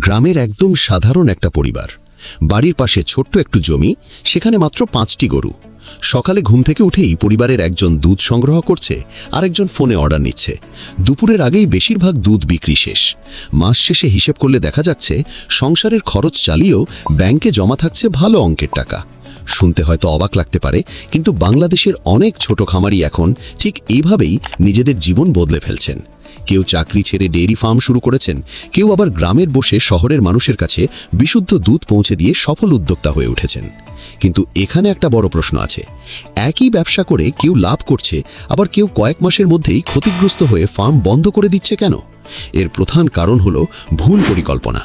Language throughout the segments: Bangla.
গ্রামের একদম সাধারণ একটা পরিবার, বাড়ির পাশে ছোট্ট একটু জমি, সেখানে মাত্র 5টি গরু। সকালে ঘুম থেকে উঠেই পরিবারের একজন দুধ সংগ্রহ করছে, আরেকজন ফোনে অর্ডার নিচ্ছে। দুপুরের আগেই বেশিরভাগ দুধ বিক্রি শেষ। মাস শেষে হিসেব করলে দেখা যাচ্ছে সংসারের খরচ চালিয়েও ব্যাংকে জমা থাকছে ভালো অঙ্কের টাকা। শুনতে হয়তো অবাক লাগতে পারে, কিন্তু বাংলাদেশের অনেক ছোট খামারি এখন ঠিক এইভাবেই নিজেদের জীবন বদলে ফেলছেন। কেউ চাকরি ছেড়ে ডেইরি ফার্ম শুরু করেছেন, কেউ আবার গ্রামের বসে শহরের মানুষের কাছে বিশুদ্ধ দুধ পৌঁছে দিয়ে সফল উদ্যোক্তা হয়ে উঠেছেন। কিন্তু এখানে একটা বড় প্রশ্ন আছে, একই ব্যবসা করে কেউ লাভ করছে, আবার কেউ কয়েক মাসের মধ্যেই ক্ষতিগ্রস্ত হয়ে ফার্ম বন্ধ করে দিচ্ছে কেন? এর প্রধান কারণ হলো ভুল পরিকল্পনা।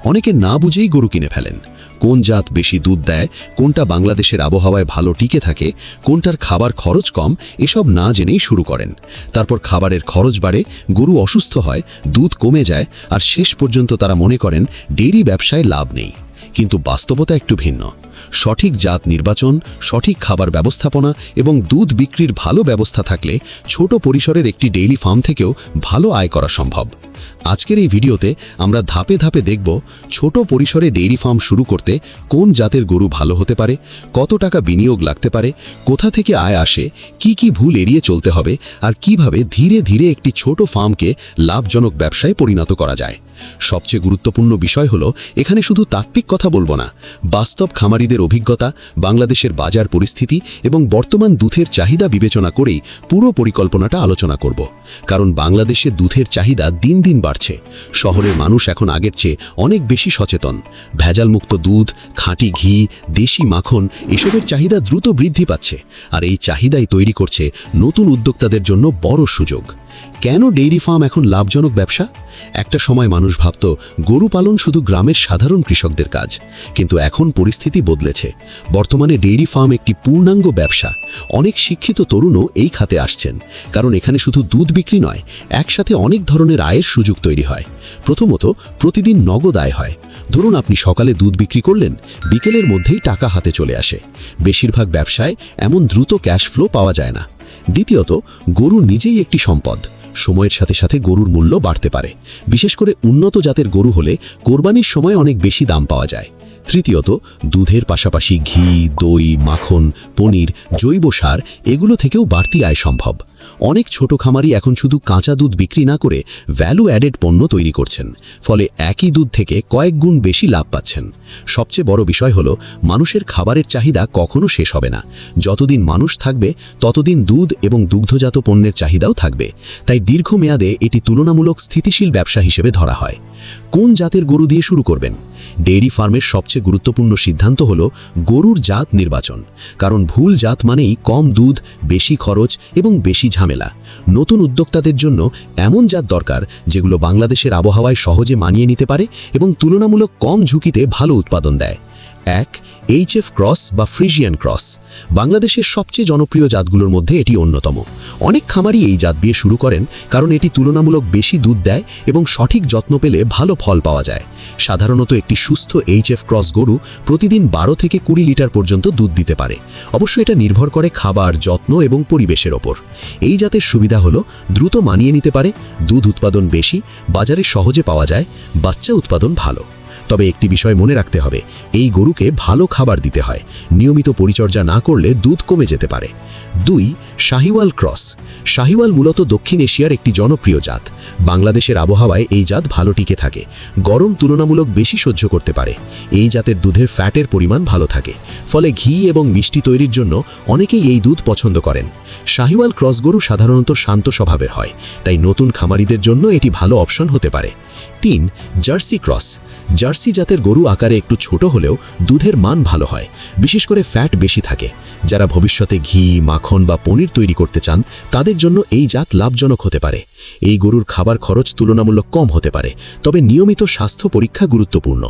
অনেকে না বুঝেই গরু কিনে ফেলেন। কোন জাত বেশি দুধ দেয়, কোনটা বাংলাদেশের আবহাওয়ায় ভালো টিকে থাকে, কোনটার খাবার খরচ কম, এসব না জেনেই শুরু করেন। তারপর খাবারের খরচ বাড়ে, গরু অসুস্থ হয়, দুধ কমে যায়, আর শেষ পর্যন্ত তারা মনে করেন ডেইরি ব্যবসায় লাভ নেই। কিন্তু বাস্তবতা একটু ভিন্ন। সঠিক জাত নির্বাচন, সঠিক খাবার ব্যবস্থাপনা এবং দুধ বিক্রির ভালো ব্যবস্থা থাকলে ছোট পরিসরের একটি ডেইরি ফার্ম থেকেও ভালো আয় করা সম্ভব। আজকের এই ভিডিওতে আমরা ধাপে ধাপে দেখব ছোট পরিসরে ডেইরি ফার্ম শুরু করতে কোন জাতের গরু ভালো হতে পারে, কত টাকা বিনিয়োগ লাগতে পারে, কোথা থেকে আয় আসে, কি কি ভুল এড়িয়ে চলতে হবে, আর কিভাবে ধীরে ধীরে একটি ছোট ফার্মকে লাভজনক ব্যবসায় পরিণত করা যায়। সবচেয়ে গুরুত্বপূর্ণ বিষয় হলো, এখানে শুধু তাত্ত্বিক কথা বলবো না, বাস্তব খামারিদের অভিজ্ঞতা, বাংলাদেশের বাজার পরিস্থিতি এবং বর্তমান দুধের চাহিদা বিবেচনা করেই পুরো পরিকল্পনাটা আলোচনা করব। কারণ বাংলাদেশে দুধের চাহিদা দিন দিন বাড়ছে। শহরের মানুষ এখন আগের চেয়ে অনেক বেশি সচেতন। ভেজালমুক্ত দুধ, খাঁটি ঘি, দেশি মাখন, এসবের চাহিদা দ্রুত বৃদ্ধি পাচ্ছে, আর এই চাহিদাই তৈরি করছে নতুন উদ্যোক্তাদের জন্য বড় সুযোগ। কেন ডেইরি ফার্ম এখন লাভজনক ব্যবসা? একটা সময় মানুষ ভাবত গরু পালন শুধু গ্রামের সাধারণ কৃষকদের কাজ, কিন্তু এখন পরিস্থিতি বদলেছে। বর্তমানে ডেইরি ফার্ম একটি পূর্ণাঙ্গ ব্যবসা। অনেক শিক্ষিত তরুণও এই খাতে আসছেন, কারণ এখানে শুধু দুধ বিক্রি নয়, একসাথে অনেক ধরনের আয়ের সুযোগ তৈরি হয়। প্রথমত, প্রতিদিন নগদ আয় হয়। ধরুন আপনি সকালে দুধ বিক্রি করলেন, বিকেলের মধ্যেই টাকা হাতে চলে আসে। বেশিরভাগ ব্যবসায় এমন দ্রুত ক্যাশ ফ্লো পাওয়া যায় না। দ্বিতীয়ত, গরু নিজেই একটি সম্পদ। সময়ের সাথে সাথে গরুর মূল্য বাড়তে পারে। বিশেষ করে উন্নত জাতের গরু হলে কোরবানির সময় অনেক বেশি দাম পাওয়া যায়। তৃতীয়ত, দুধের পাশাপাশি ঘি, দই, মাখন, পনির, জৈব সার, এগুলো থেকেও বাড়তি আয় সম্ভব। অনেক ছোট খামারি এখন শুধু কাঁচা দুধ বিক্রি না করে ভ্যালু অ্যাডেড পণ্য তৈরি করছেন, ফলে একই দুধ থেকে কয়েক গুণ বেশি লাভ পাচ্ছেন। সবচেয়ে বড় বিষয় হলো, মানুষের খাবারের চাহিদা কখনো শেষ হবে না। যতদিন মানুষ থাকবে, ততদিন দুধ এবং দুগ্ধজাত পণ্যের চাহিদাও থাকবে। তাই দীর্ঘমেয়াদে এটি তুলনামূলক স্থিতিশীল ব্যবসা হিসেবে ধরা হয়। কোন জাতের গরু দিয়ে শুরু করবেন? ডেইরি ফার্মের সবচেয়ে গুরুত্বপূর্ণ সিদ্ধান্ত হলো গরুর জাত নির্বাচন। কারণ ভুল জাত মানেই কম দুধ, বেশি খরচ এবং বেশি ঝামেলা। নতুন উদ্যোক্তাদের জন্য এমন জাত দরকার যেগুলো বাংলাদেশের আবহাওয়ায় সহজে মানিয়ে নিতে পারে এবং তুলনামূলক কম ঝুঁকিতে ভালো উৎপাদন দেয়। 1. HF ক্রস বা ফ্রিজিয়ান ক্রস। বাংলাদেশের সবচেয়ে জনপ্রিয় জাতগুলোর মধ্যে এটি অন্যতম। অনেক খামারি এই জাত দিয়ে শুরু করেন, কারণ এটি তুলনামূলক বেশি দুধ দেয় এবং সঠিক যত্ন পেলে ভালো ফল পাওয়া যায়। সাধারণত একটি সুস্থ HF ক্রস গরু প্রতিদিন 12 থেকে 20 লিটার পর্যন্ত দুধ দিতে পারে। অবশ্য এটা নির্ভর করে খাবার, যত্ন এবং পরিবেশের ওপর। এই জাতের সুবিধা হলো দ্রুত মানিয়ে নিতে পারে, দুধ উৎপাদন বেশি, বাজারে সহজে পাওয়া যায়, বাচ্চা উৎপাদন ভালো। তবে একটি বিষয় মনে রাখতে হবে, এই গরুকে ভালো খাবার দিতে হয়। নিয়মিত পরিচর্যা না করলে দুধ কমে যেতে পারে। 2. শাহিওয়াল ক্রস। শাহিওয়াল মূলত দক্ষিণ এশিয়ার একটি জনপ্রিয় জাত। বাংলাদেশের আবহাওয়ায় এই জাত ভালো টিকে থাকে, গরম তুলনামূলক বেশি সহ্য করতে পারে। এই জাতের দুধের ফ্যাটের পরিমাণ ভালো থাকে, ফলে ঘি এবং মিষ্টি তৈরির জন্য অনেকেই এই দুধ পছন্দ করেন। শাহিওয়াল ক্রস গরু সাধারণত শান্ত স্বভাবের হয়, তাই নতুন খামারিদের জন্য এটি ভালো অপশন হতে পারে। 3. Jersey cross. জার্সি জাতের গরু আকারে একটু ছোট হলেও দুধের মান ভালো হয়, বিশেষ করে ফ্যাট বেশি থাকে। যারা ভবিষ্যতে ঘি, মাখন বা পনির তৈরি করতে চান, তাদের জন্য এই জাত লাভজনক হতে পারে। এই গরুর খাবার খরচ তুলনামূলক কম হতে পারে, তবে নিয়মিত স্বাস্থ্য পরীক্ষা গুরুত্বপূর্ণ।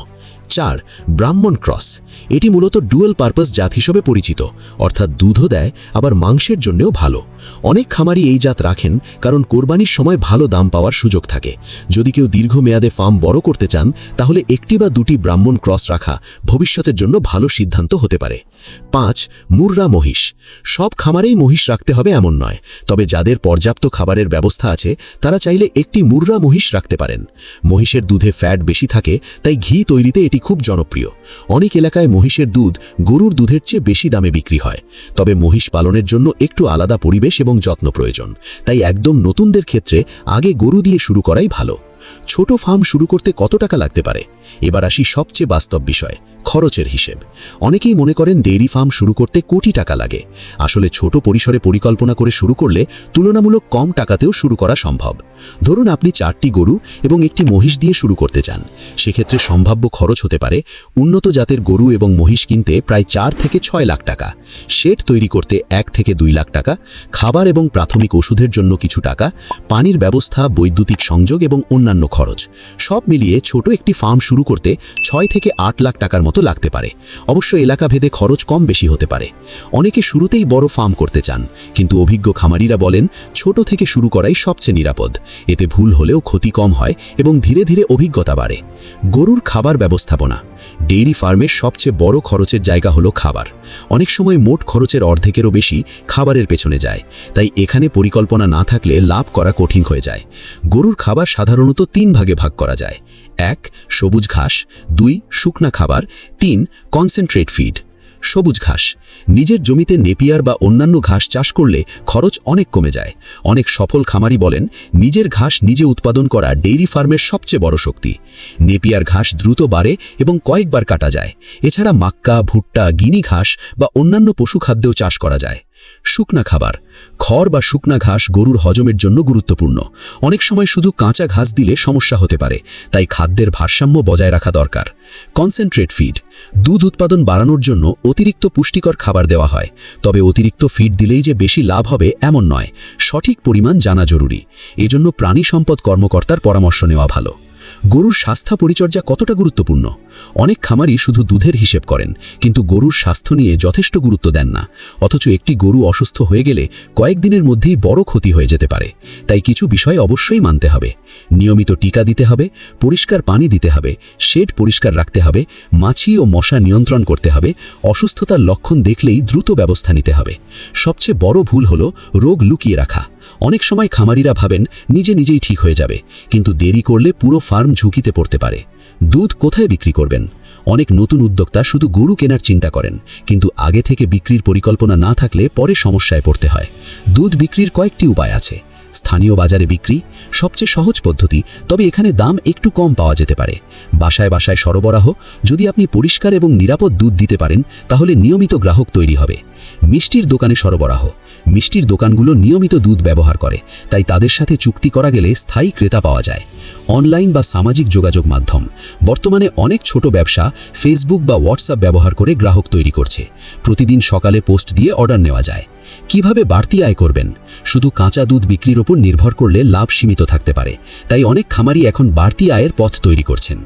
4. ব্রাহ্মণ ক্রস। এটি মূলত ডুয়াল পারপাস জাত হিসেবে পরিচিত, অর্থাৎ দুধও দেয় আবার মাংসের জন্যও ভালো। অনেক খামারি এই জাত রাখেন কারণ কোরবানির সময় ভালো দাম পাওয়ার সুযোগ থাকে। যদি কেউ দীর্ঘমেয়াদে ফার্ম বড় করতে চান, তাহলে একটি বা দুটি ব্রাহ্মণ ক্রস রাখা ভবিষ্যতের জন্য ভালো সিদ্ধান্ত হতে পারে। 5. মুর্রা মহিষ। সব খামারেই মহিষ রাখতে হবে এমন নয়, তবে যাদের পর্যাপ্ত খাবারের ব্যবস্থা আছে তারা চাইলে একটি মুর্রা মহিষ রাখতে পারেন। মহিষের দুধে ফ্যাট বেশি থাকে, তাই ঘি তৈরিতে এটি খুব জনপ্রিয়। অনেক এলাকায় মহিষের দুধ গরুর দুধের চেয়ে বেশি দামে বিক্রি হয়। তবে মহিষ পালনের জন্য একটু আলাদা পরিবেশ এবং যত্ন প্রয়োজন, তাই একদম নতুনদের ক্ষেত্রে আগে গরু দিয়ে শুরু করাই ভালো। ছোট ফার্ম শুরু করতে কত টাকা লাগতে পারে? এবার আসি সবচেয়ে বাস্তব বিষয়, খরচের হিসেব। অনেকেই মনে করেন ডেইরি ফার্ম শুরু করতে কোটি টাকা লাগে। আসলে ছোট পরিসরে পরিকল্পনা করে শুরু করলে তুলনামূলক কম টাকাতেও শুরু করা সম্ভব। ধরুন আপনি 4টি গরু এবং একটি মহিষ দিয়ে শুরু করতে চান। সেক্ষেত্রে সম্ভাব্য খরচ হতে পারে উন্নত জাতের গরু এবং মহিষ কিনতে প্রায় 4 থেকে 6 লাখ টাকা, শেড তৈরি করতে 1 থেকে 2 লাখ টাকা, খাবার এবং প্রাথমিক ওষুধের জন্য কিছু টাকা, পানির ব্যবস্থা, বৈদ্যুতিক সংযোগ এবং অন্যান্য খরচ। সব মিলিয়ে ছোট একটি ফার্ম শুরু করতে 6 থেকে 8 লাখ টাকার মতো লাগতে পারে। অবশ্য এলাকা ভেদে খরচ কম বেশি হতে পারে। অনেকে শুরুতেই বড় ফার্ম করতে চান, কিন্তু অভিজ্ঞ খামারিরা বলেন ছোট থেকে শুরু করাই সবচেয়ে নিরাপদ। এতে ভুল হলেও ক্ষতি কম হয় এবং ধীরে ধীরে অভিজ্ঞতা বাড়ে। গরুর খাবার ব্যবস্থাপনা। ডেইরি ফার্মের সবচেয়ে বড় খরচের জায়গা হলো খাবার। অনেক সময় মোট খরচের অর্ধেকেরও বেশি খাবারের পেছনে যায়, তাই এখানে পরিকল্পনা না থাকলে লাভ করা কঠিন হয়ে যায়। গরুর খাবার সাধারণত 3 ভাগে ভাগ করা যায়। 1. সবুজ ঘাস, 2. শুকনা খাবার, 3. Concentrate feed. সবুজ ঘাস। নিজের জমিতে নেপিয়ার বা অন্যান্য ঘাস চাষ করলে খরচ অনেক কমে যায়। অনেক সফল খামারি বলেন নিজের ঘাস নিজে উৎপাদন করা ডেইরি ফার্মের সবচেয়ে বড় শক্তি। নেপিয়ার ঘাস দ্রুত বাড়ে এবং কয়েকবার কাটা যায়। এছাড়া মাক্কা, ভুট্টা, গিনি ঘাস বা অন্যান্য পশুখাদ্যও চাষ করা যায়। শুকনা খাবার। খড় বা শুকনা ঘাস গরুর হজমের জন্য গুরুত্বপূর্ণ। অনেক সময় শুধু কাঁচা ঘাস দিলে সমস্যা হতে পারে, তাই খাদ্যের ভারসাম্য বজায় রাখা দরকার। Concentrate feed. দুধ উৎপাদন বাড়ানোর জন্য অতিরিক্ত পুষ্টিকর খাবার দেওয়া হয়, তবে অতিরিক্ত ফিড দিলেই যে বেশি লাভ হবে এমন নয়। সঠিক পরিমাণ জানা জরুরি। এজন্য প্রাণী সম্পদ কর্মকর্তার পরামর্শ নেওয়া ভালো। গরুর স্বাস্থ্য পরিচর্যা কতটা গুরুত্বপূর্ণ? অনেক খামারি শুধু দুধের হিসেব করেন, কিন্তু গরুর স্বাস্থ্য নিয়ে যথেষ্ট গুরুত্ব দেন না। অথচ একটি গরু অসুস্থ হয়ে গেলে কয়েকদিনের মধ্যেই বড় ক্ষতি হয়ে যেতে পারে। তাই কিছু বিষয় অবশ্যই মানতে হবে। নিয়মিত টিকা দিতে হবে, পরিষ্কার পানি দিতে হবে, শেড পরিষ্কার রাখতে হবে, মাছি ও মশা নিয়ন্ত্রণ করতে হবে। অসুস্থতার লক্ষণ দেখলেই দ্রুত ব্যবস্থা নিতে হবে। সবচেয়ে বড় ভুল হলো রোগ লুকিয়ে রাখা। অনেক সময় খামারিরা ভাবেন নিজেই ঠিক হয়ে যাবে, কিন্তু দেরি করলে পুরো ফার্ম ঝুঁকিতে পড়তে পারে। দুধ কোথায় বিক্রি করবেন? অনেক নতুন উদ্যোক্তা শুধু গরু কেনার চিন্তা করেন, কিন্তু আগে থেকে বিক্রির পরিকল্পনা না থাকলে পরে সমস্যায় পড়তে হয়। দুধ বিক্রির কয়েকটি উপায় আছে। স্থানীয় বাজারে বিক্রি সবচেয়ে সহজ পদ্ধতি, তবে এখানে দাম একটু কম পাওয়া যেতে পারে। বাসায় বাসায় সরবরাহ। যদি আপনি পরিষ্কার এবং নিরাপদ দুধ দিতে পারেন তাহলে নিয়মিত গ্রাহক তৈরি হবে। মিষ্টির দোকানে সরবরাহ। মিষ্টির দোকানগুলো নিয়মিত দুধ ব্যবহার করে, তাই তাদের সাথে চুক্তি করা গেলে স্থায়ী ক্রেতা পাওয়া যায়। অনলাইন বা সামাজিক যোগাযোগ মাধ্যম। বর্তমানে অনেক ছোট ব্যবসা ফেসবুক বা হোয়াটসঅ্যাপ ব্যবহার করে গ্রাহক তৈরি করছে। প্রতিদিন সকালে পোস্ট দিয়ে অর্ডার নেওয়া যায়। কিভাবে বাড়তি আয় করবেন? শুধু কাঁচা দুধ বিক্রির উপর নির্ভর করলে লাভ সীমিত থাকতে পারে, তাই অনেক খামারি এখন বাড়তি আয়ের পথ তৈরি করছেন।